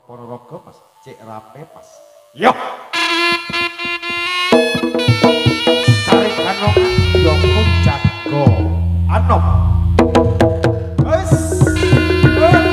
Ponorogo pas cek rape pas. Yo. Tarik kanong yo jago. Anom. Wes. Bos.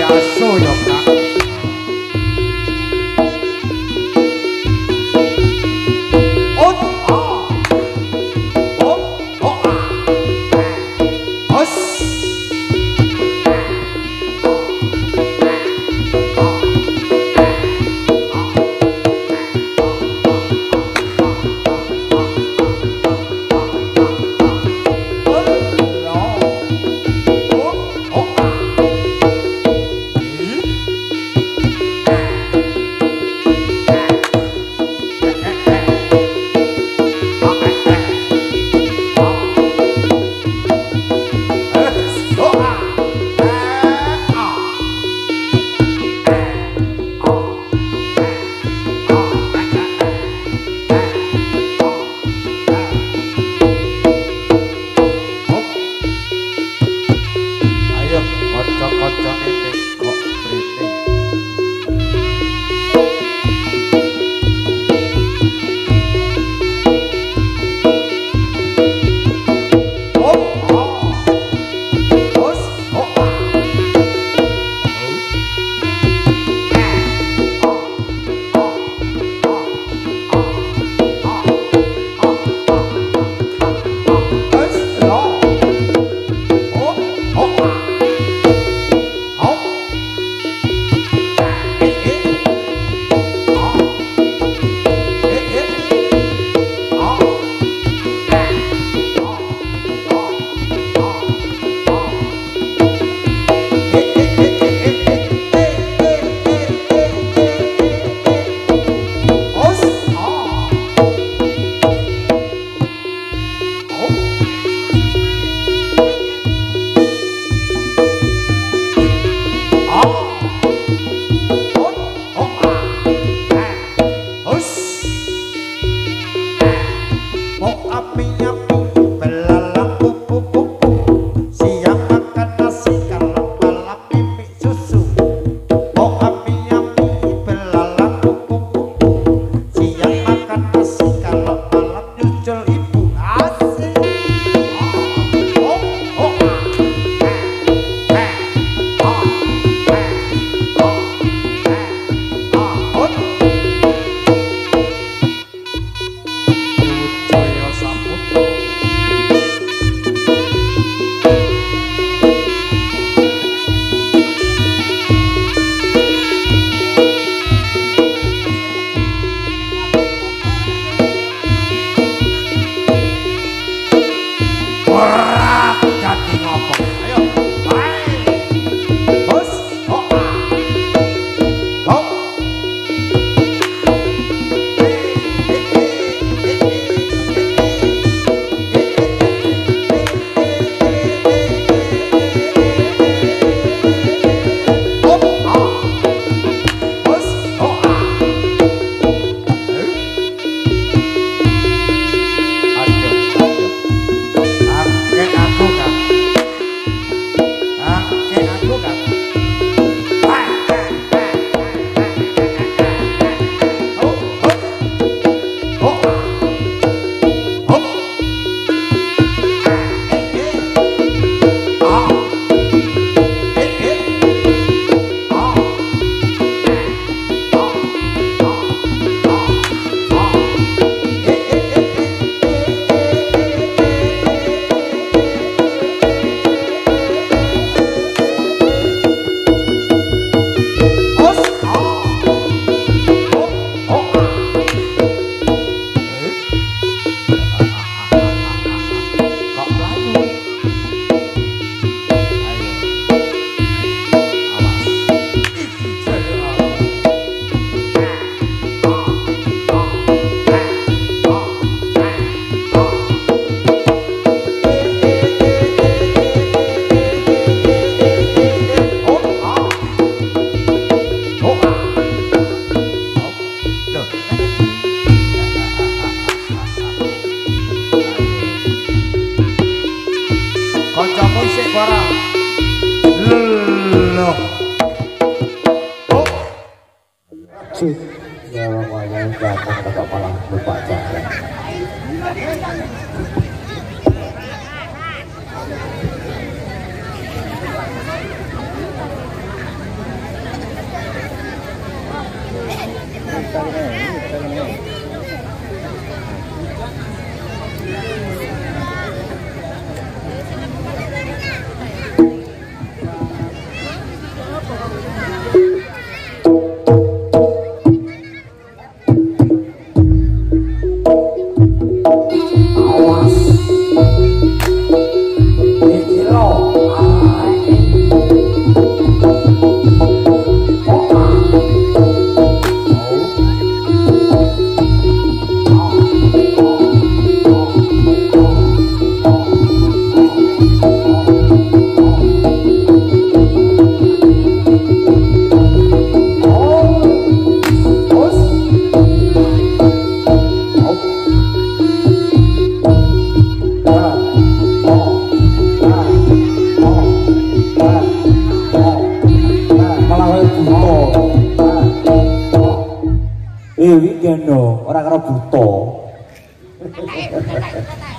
biasa ya Kang.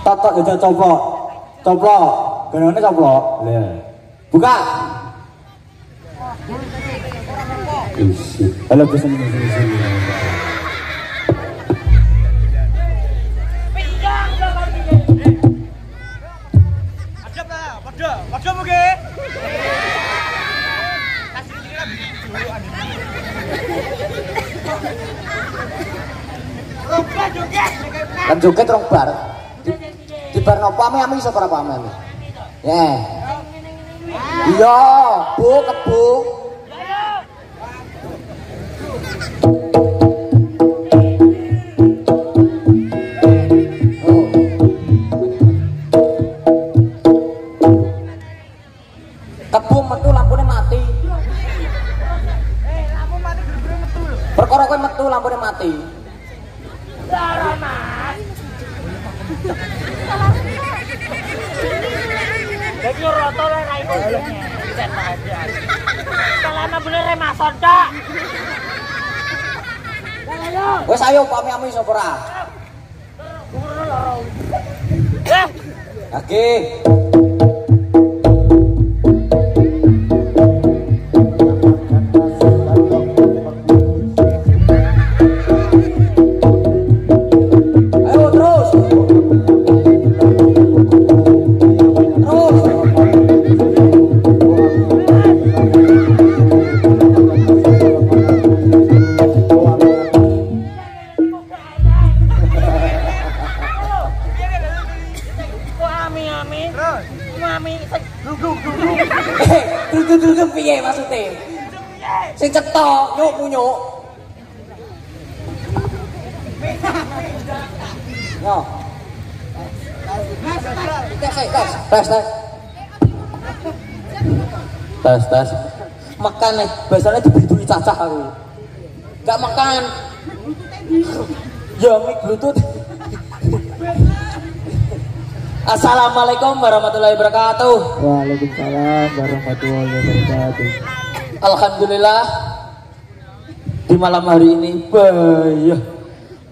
Totok jajan coplok. Coplok. Genone coplok. Lah. Buka. Isi. Halo kesini. Padha mungkin. Kan joget rong bar. Di bar nopo ame iso ora paham ame. Ya. Iya, Bu kebu. Kebu metu lampune mati. Lampu mati bener-bener metu lho. Perkara kowe metu lampune mati. Lara Mas. Jadi roto lah rai itu. Kalana bener remason dak. Wes ayo pami-ami sapa ora? Oke. Duduk piye maksudnya? Sing cetok, nyuk munyuk. Yo. Tes. Makan nih, biasanya dibeli cacah aku. Gak makan. Ya mic bluetooth. Assalamualaikum warahmatullahi wabarakatuh. Waalaikumsalam warahmatullahi wabarakatuh. Alhamdulillah di malam hari ini bayah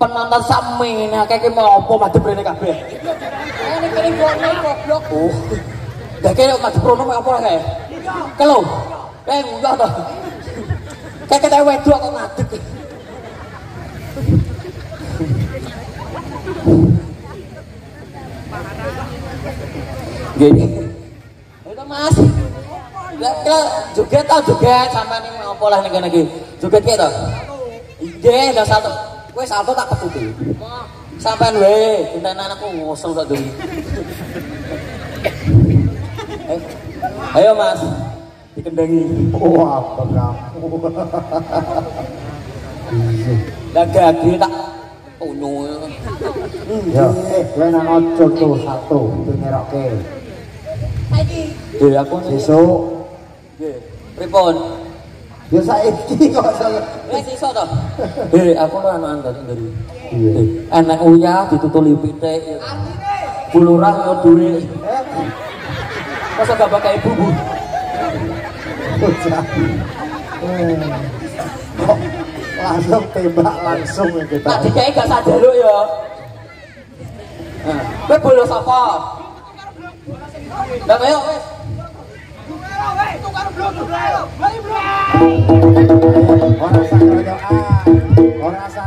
penonton sami ini akeh mau apa madhep rene kabeh. Ini kene goblok. Oh. Lah kene madhep rono apa kae? Kelo. Enggak toh. Kayak kita wedok kok ngadeg. Gini, itu Mas. Lah joget sampai nih apa lah nih lagi joget gitu. Ide dah satu, gue salto tak ketuti. Sampai we, kita anakku ngosel tak dulu. Ayo Mas, dikendangi. Wah, apa kamu? Lah gagi tak unyu. Ya, kowe nang ojo tuh satu pengeroke. Nggih aku Sesuk nggih. Pripun? ya saiki kok Wis iso to? Aku anu dari. Iya. Enek uyah ditutuli pitik. Bulurang yo duwe. Masa gak pakai ibu. Bocah. Kok langsung tembak langsung ya kita. Tak dikai gak sadar ya. Nah, kowe bolo sapa? Lah ayo wis. Ora usah keroyokan. Ora usah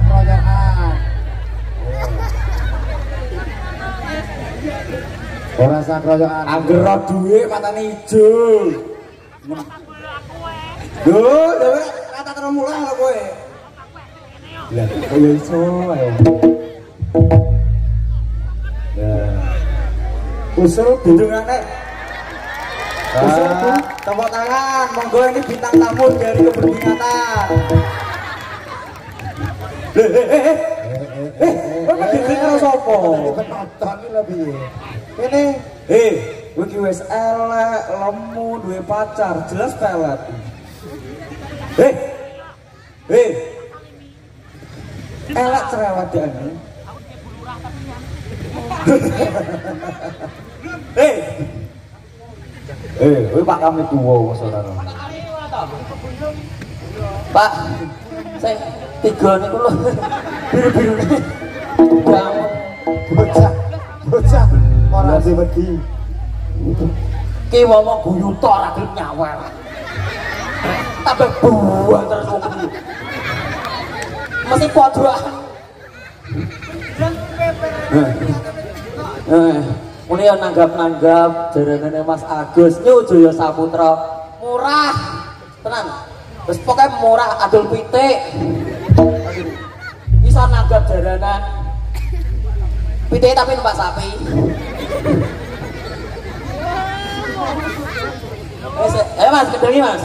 Ora sak kroyokan. Anggere duwe matane ijo. Lho, dhewe kata terus mulai lho kowe. Lah, kaya iso ae. Ya. Usul bindungane. Usul tepuk tangan, monggo ini bintang tamu dari keberminatan. Kok dhewe karo sapa? Penonton iki lho piye? Ini Kowe iki wis elek, lemu, duwe pacar, jelas pelet. Elek cerewet ya ini. Kowe Pak kami tuwa saudara. Pak, saya tiga niku lho. Biru-biru nih. bocah ora wedi. Ki wong guyu tok ora gelem nyawel. Tambah buah terus wong guyu. Mesti padha. Muni yo nanggap-nanggap jarane Mas Agus Nyu Jaya Saputra. Murah. Tenan. Wis pokoke murah adol pitik. Iso nanggap jaranan. Pitik tapi numpak sapi. Ayo Mas, kedengi Mas.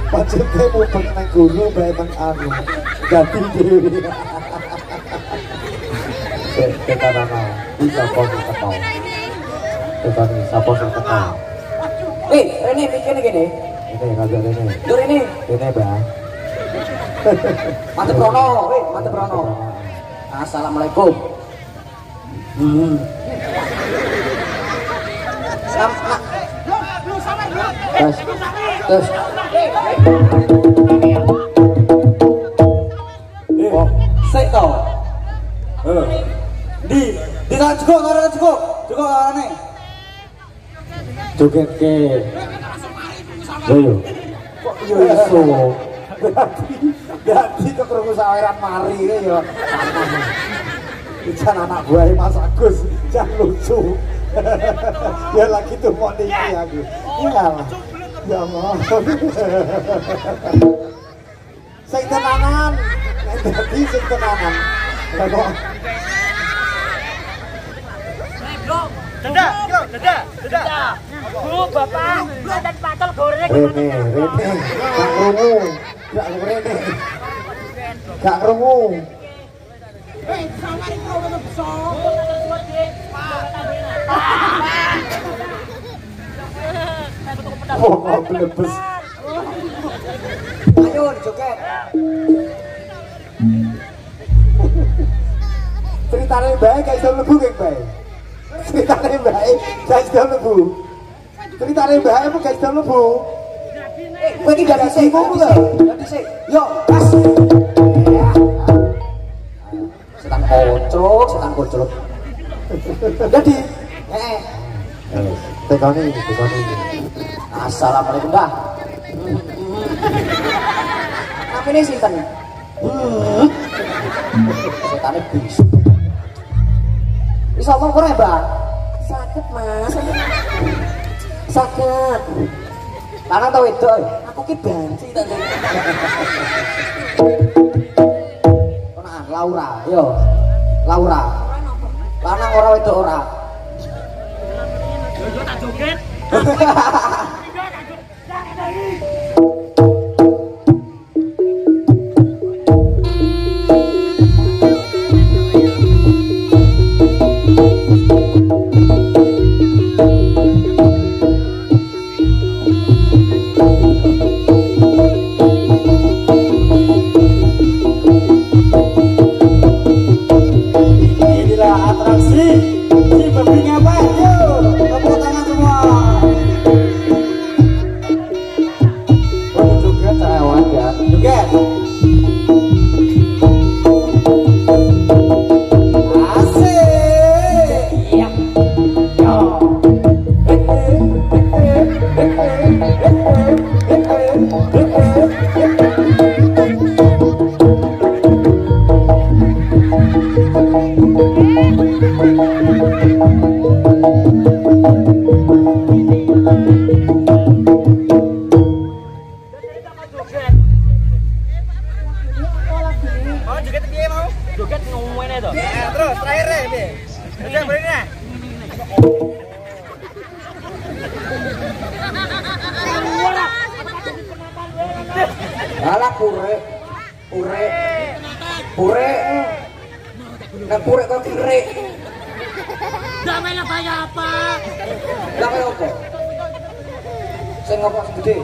Pacete mubeng nang guru bae nang anu. Ganti dhewe. Tetanana, bisa kok ketau. Tetani sapa sing ketau. Rene mikirnya gini. Ini ngajak ini. Dur ini. Ini, Bang. Mantep Rono, mantep Rono. Assalamualaikum. Terus. Sik to. Di tangan cukup, karena cukup aneh. Joget ke. Yo. Kok yo iso. Berarti kekrungu saweran mari ya. Ikan anak buah Mas Agus, jangan lucu. Dia lagi tuh mau niki aku. Iya. Ya Allah. Sing tenanan. Dadi sing tenanan. Kok Deda. Bu, Bapak, dan pacol goreng. Rene. Gak krungu. Gak Rene. Gak krungu. Oh, blebes. Ayo dijoget. Ceritane bae gak iso mlebu kek bae. Ceritane bae gak iso mlebu. Ceritane bae apa gak iso mlebu. Kowe iki gak dhisik ngono lho. Gak dhisik. Yo, pas. Setan kocok. Jadi, Tekani. Assalamualaikum dah. Apa ini sinten? Setane bis. Bisa ngomong ora, Mbak? Sakit, Mas. Sakit. Lanang tau wedok? Aku ki banci ta. Laura, yo. Laura. Lanang ora wedok ora. Yo tak joget. Alah pure. Nek pure kok kire. Damai kaya apa? Lah kaya apa? Sing ngopo sing gede?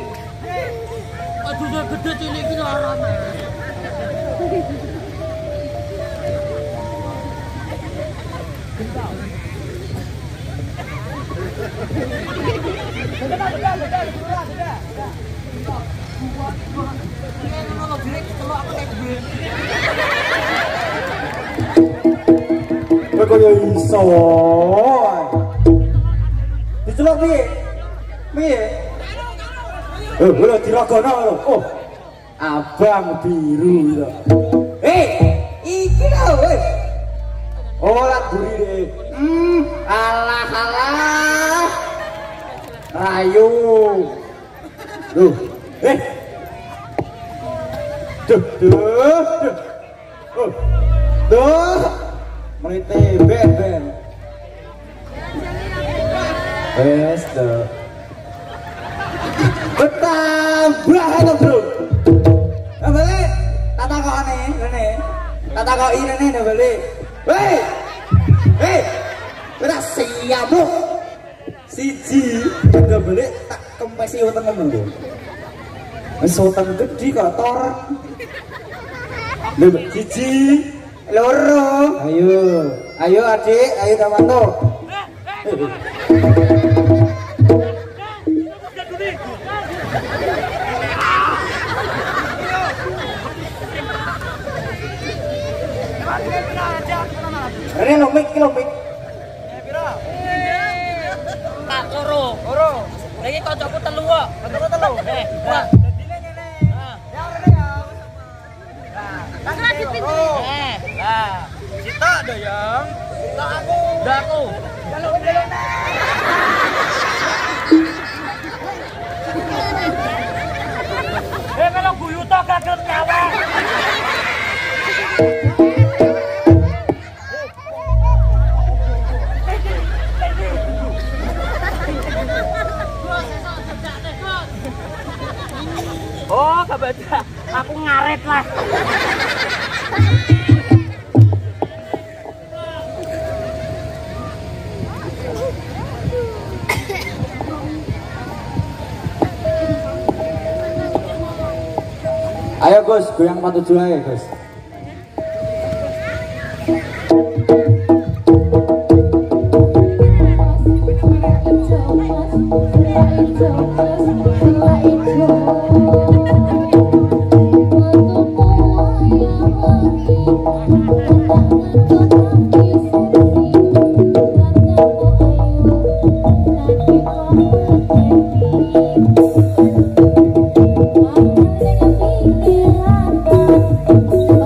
Aduh sing gede cilik iki ora ana. Kaya iso. Dicelok piye? Piye? Lho diragono lho. Oh. Abang biru itu. Iki lho weh. Ora gurine. Alah. Rayu. Duh. Duh. Melite ben. Wes tuh. Betambah itu bro. Balik. Tatakokane ngene. Tatakoki ngene balik. Hei. Ora siamu. Siji udah balik tak kempesi wetengmu lho. Wis weteng gedhi kok toren. Lho siji loro. Ayo adik, ayo Damanto. Ini lomik. Tak loro. Lagi kancaku telu kok. Kancaku telu. Wah. Cita ada yang tak aku. Dah aku. Kalau guyu tak gagal nyawa. Oh, kebaca. Aku ngaret lah. Ayo Gus, goyang 47 aja Gus. Thank you.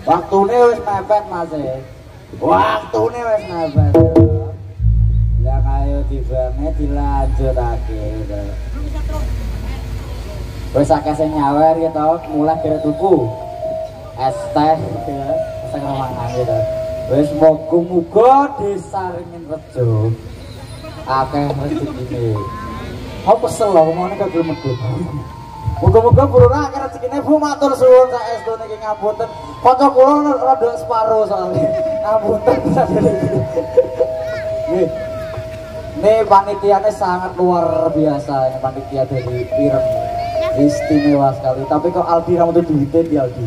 Waktune wis mepet Mas. Waktune wis mepet. Ya ayo dibane dilanjutake. Wis akeh sing nyawer ya to, mulai kira tuku. Es teh ya, sing mangan gitu. Wis muga-muga disaringin rejo. Akeh rezekine. Apa kesel lho ngene kok gelem medhit. Muga-muga puruna akeh rezekine Bu matur suwun saestu niki ngapunten. Kanca kula rada separo soalnya. Ngapunten Nggih. Nih panitiane sangat luar biasa, ini panitia dari Ireng. Istimewa sekali, tapi kok Aldi rambut duitnya di Aldi.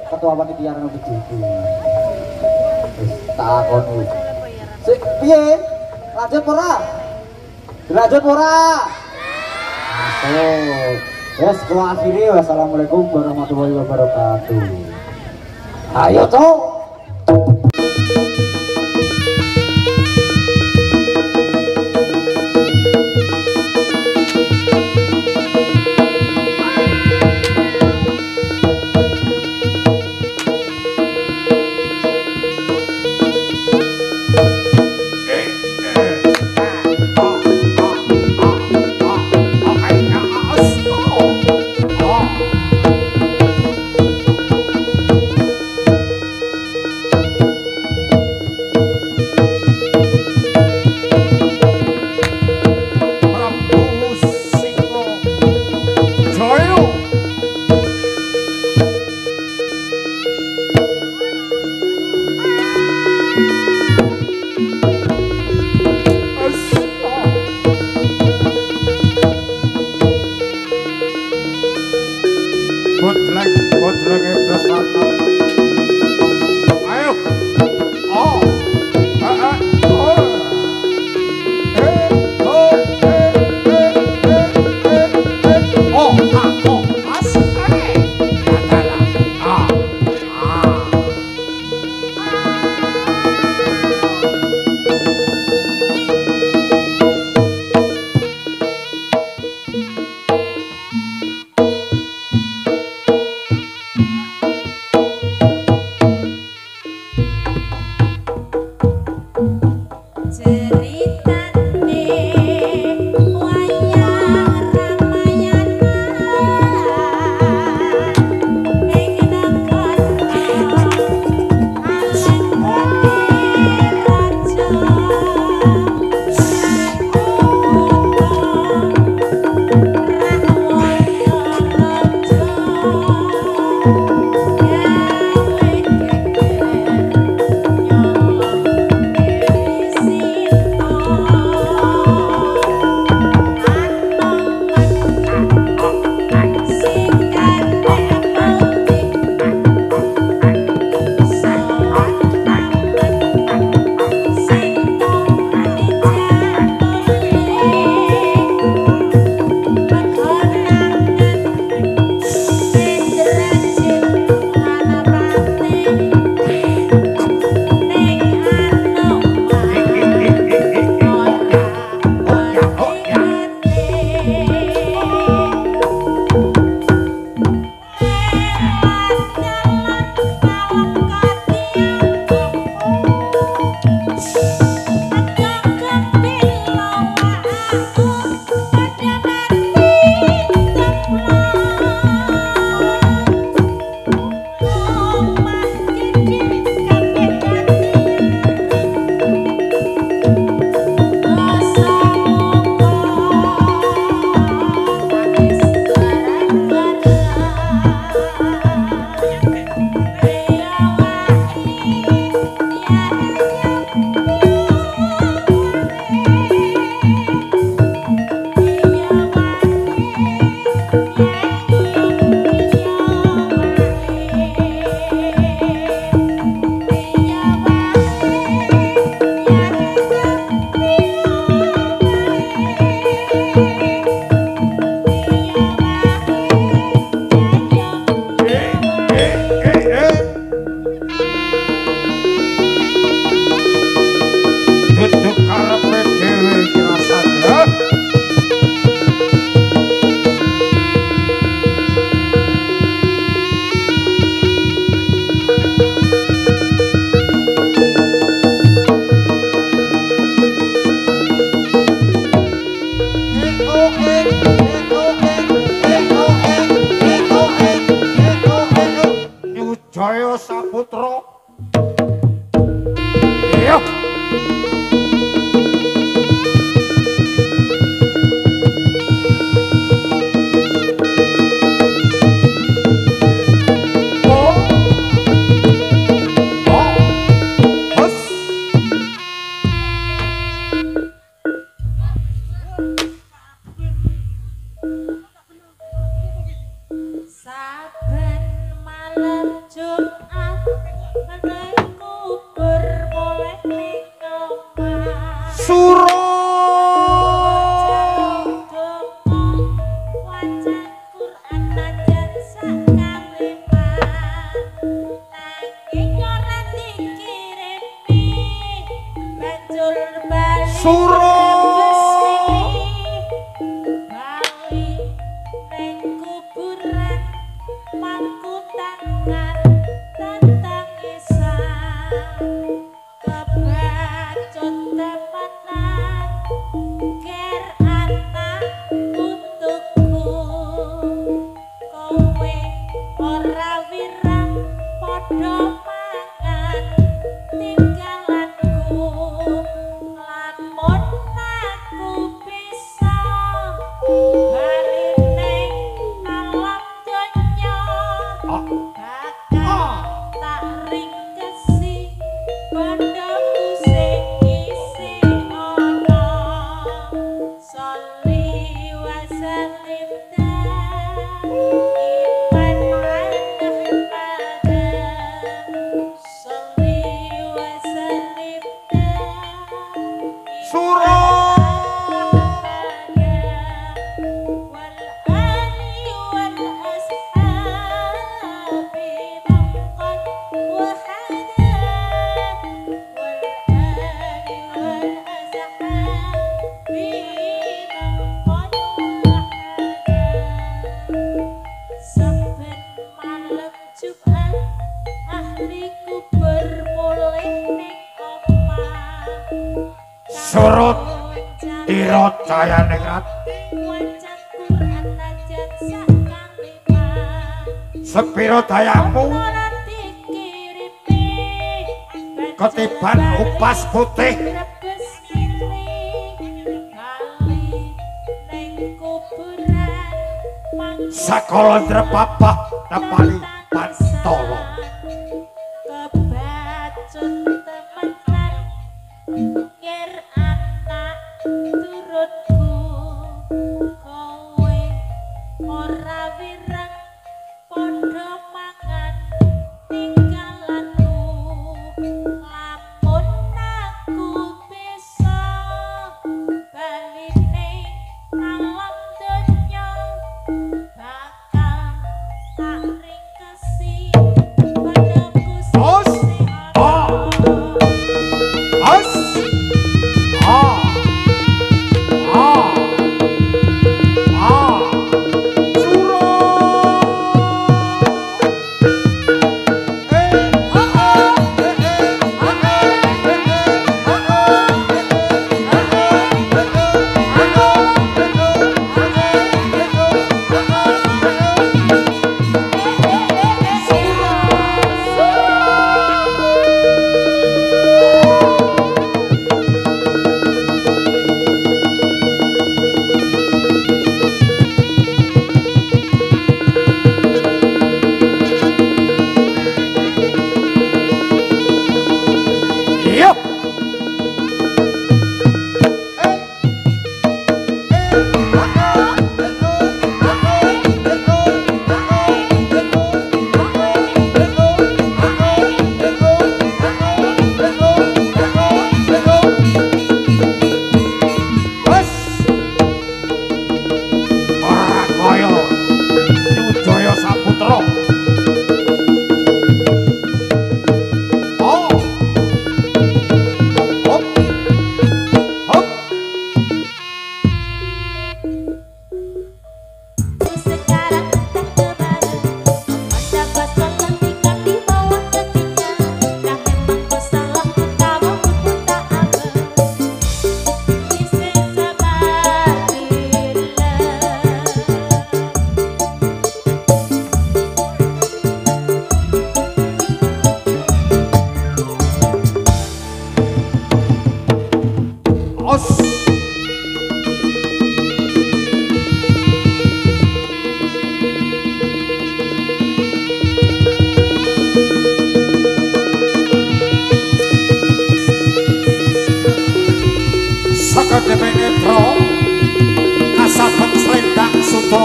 Ketua panitia rambut duitnya. Tak akoni. Sik piye? Lanjut ora? Lanjut ora? Masuk. Yes, kalau akhiri wassalamualaikum warahmatullahi wabarakatuh. Ayo toh. dudu karepe dhewe rasane. Jaya Saputra. Iya. Surut Tirot Jaya Ningrat sepiro dayamu ketiban upas putih sakala drepapah nepali pantolo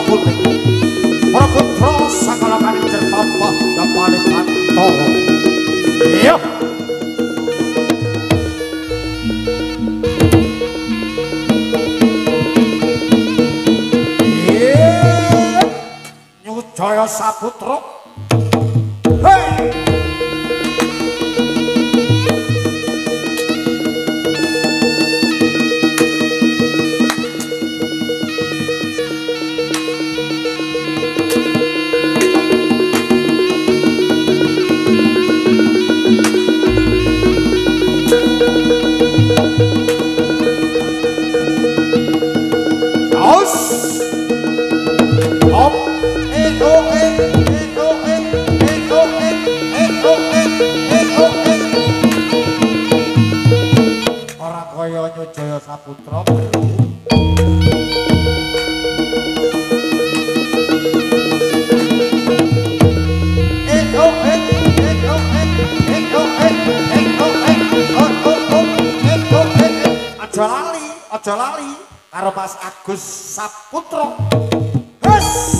putih Praputra sakala kanicir papa dapane Bantala iya Nyujaya Saputra hei Nyujaya Saputra aja lali karo Mas Agus Saputra wes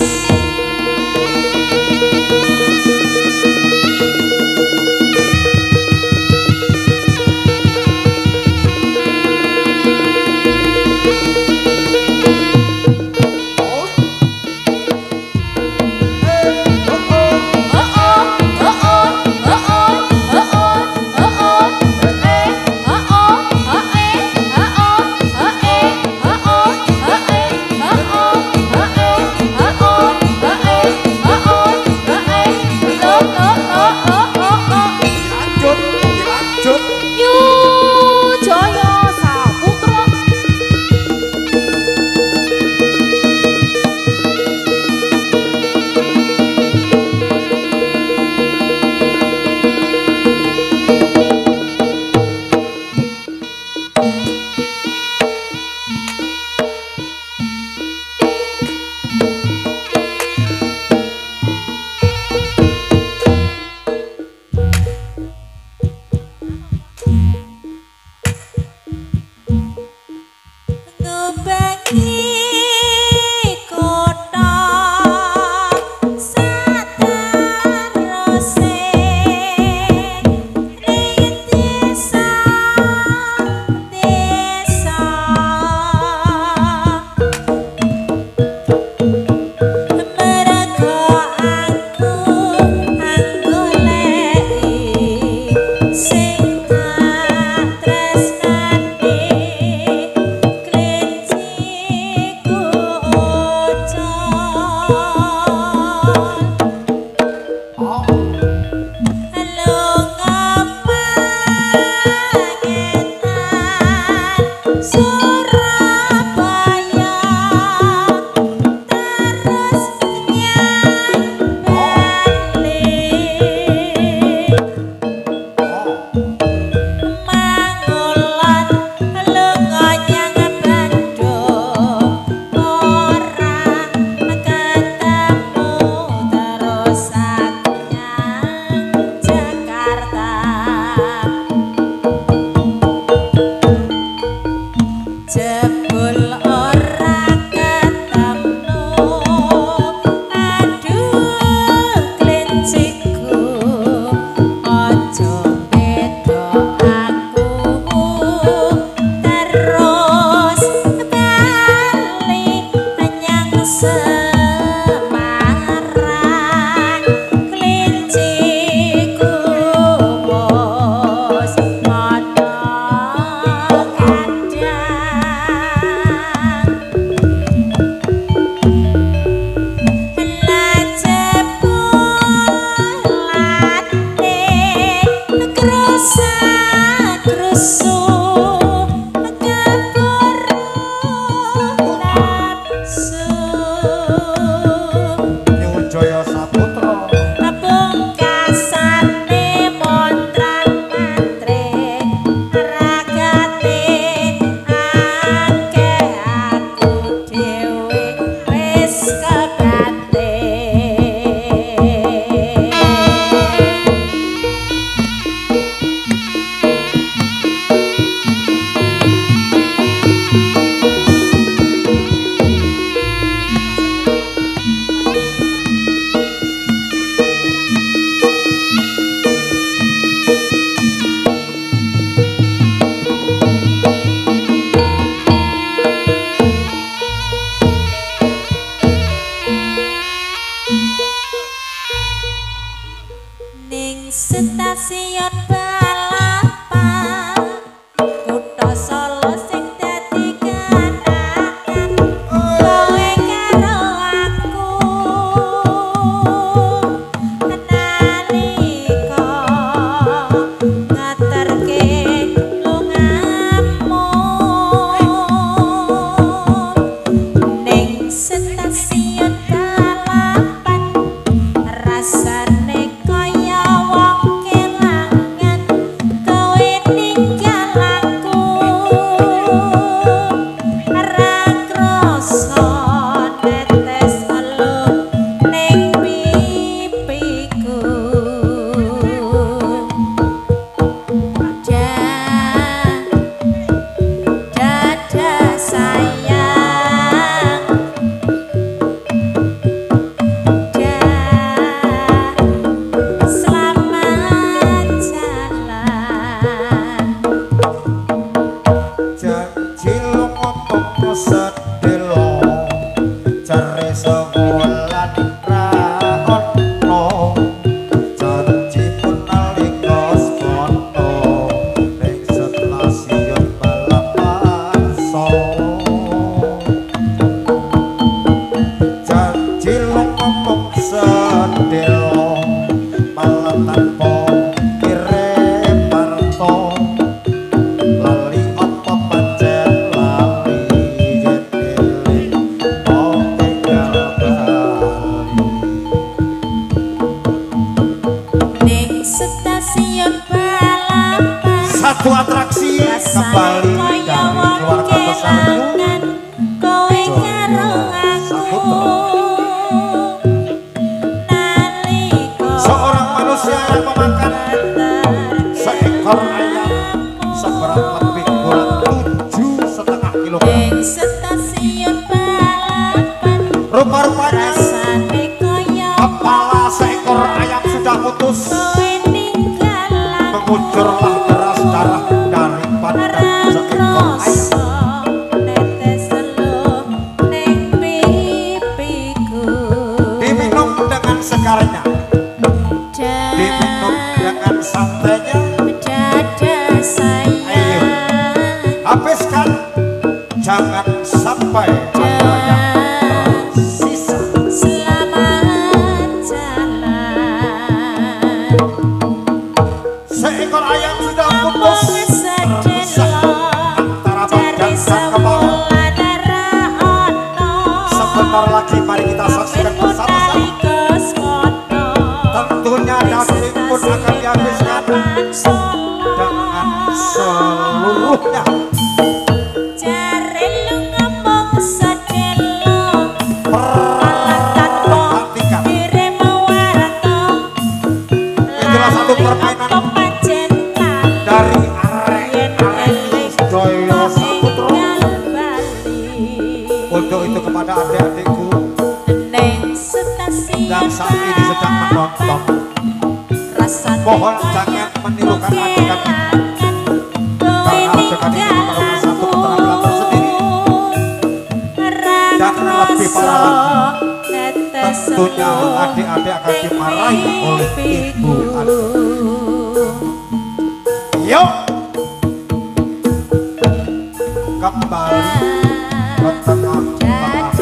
atraksi kembali dari keluarga besarku kowe karo aku seorang manusia yang memakan seekor ayam seberat lebih kurang 7,5 kilogram. ing stasiun balapan Rupa-rupanya rasane koyo kepala seekor ayam sudah putus, kowe ninggal mengucurlah deras darah dari badan seekor ayam. netes seluh ning pipiku Diminum dengan segarnya, diminum dengan santainya. dada sayang Habiskan, jangan sampai ada yang tersisa. selamat jalan Seekor ayam sudah putus terpisah antara badan dan kepala. Sebentar lagi mari kita saksikan bersama-sama. Tentunya daging pun akan dihabiskan dengan seluruhnya. Perhatikan, itulah satu permainan dari arek Joyo Saputro. Untuk itu kepada adik-adikku yang saat ini sedang menonton, mohon jangan menirukan adegan ini, karena adegan ini merupakan satu keterampilan tersendiri. Dan lebih parah lagi, tentunya adik-adik akan dimarahi oleh ibu adik. Yuk kembali ke tengah-tengah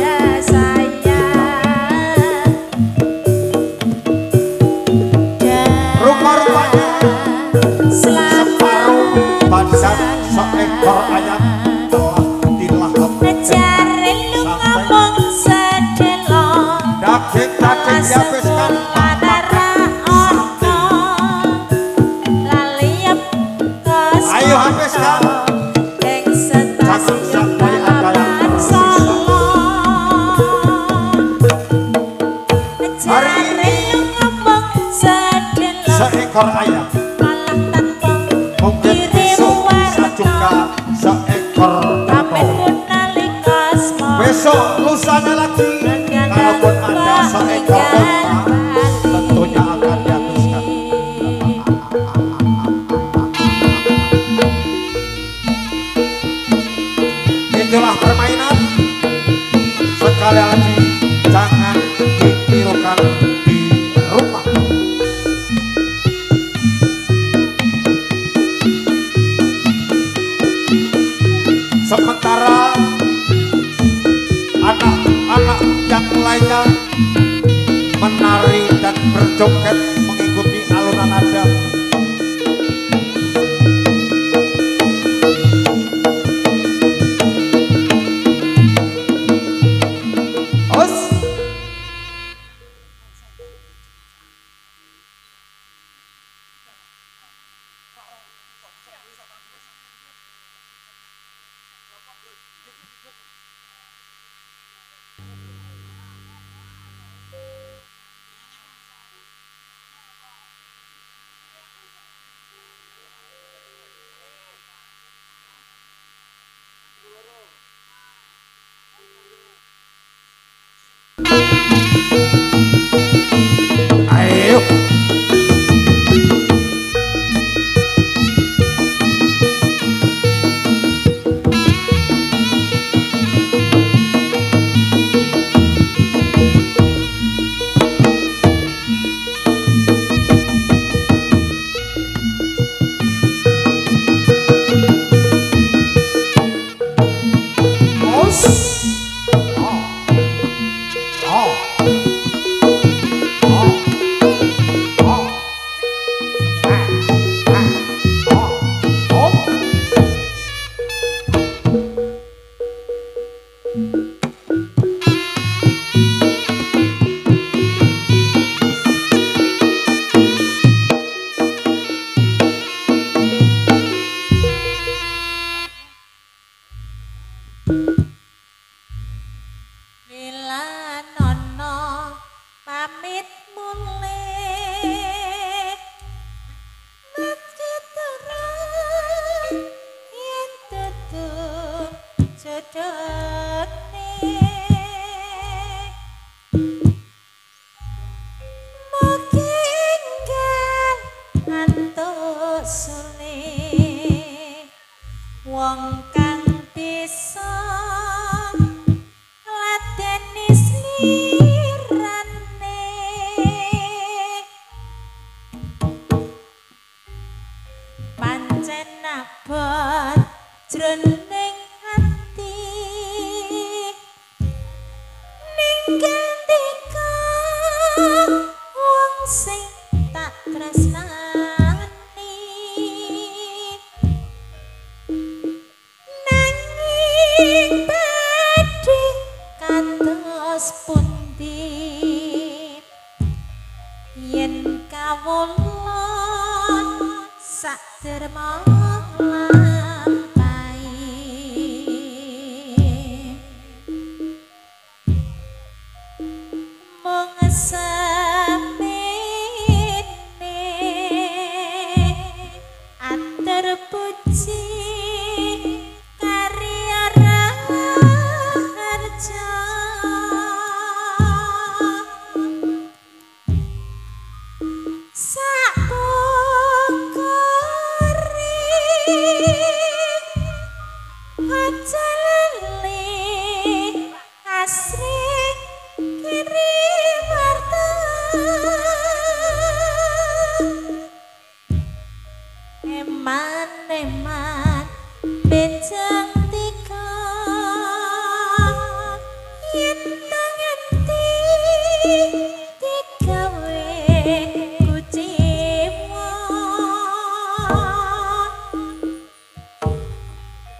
rupa-rupanya separuh badan seekor ayam telah dilahap daging-daging dihabiskan ayo habiskan, jangan sampai ada yang tersisa. Hari ini seekor ayam, mungkin besok bisa juga seekor kerbau. Besok lusanya lagi, kalaupun ada seekor unta, tentunya akan dihabiskan. Itulah permainan. Sekali lagi, jangan ditirukan di rumah. Sementara anak-anak yang lainnya menari dan berjoget mengikuti alunan nada. Os. Ayo. Os. Oh. padane mungkin antuk sulit wong kang bisa ladeni slirane pancen abot jroning ati ninggal tika wong sing tak tresnani nanging badhe kados pundi yen kawula sak derma lampahi mung samene atur puji karya raharja aja lali asring kirim warta eman benjang tika yen nganti digawe kuciwa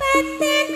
paten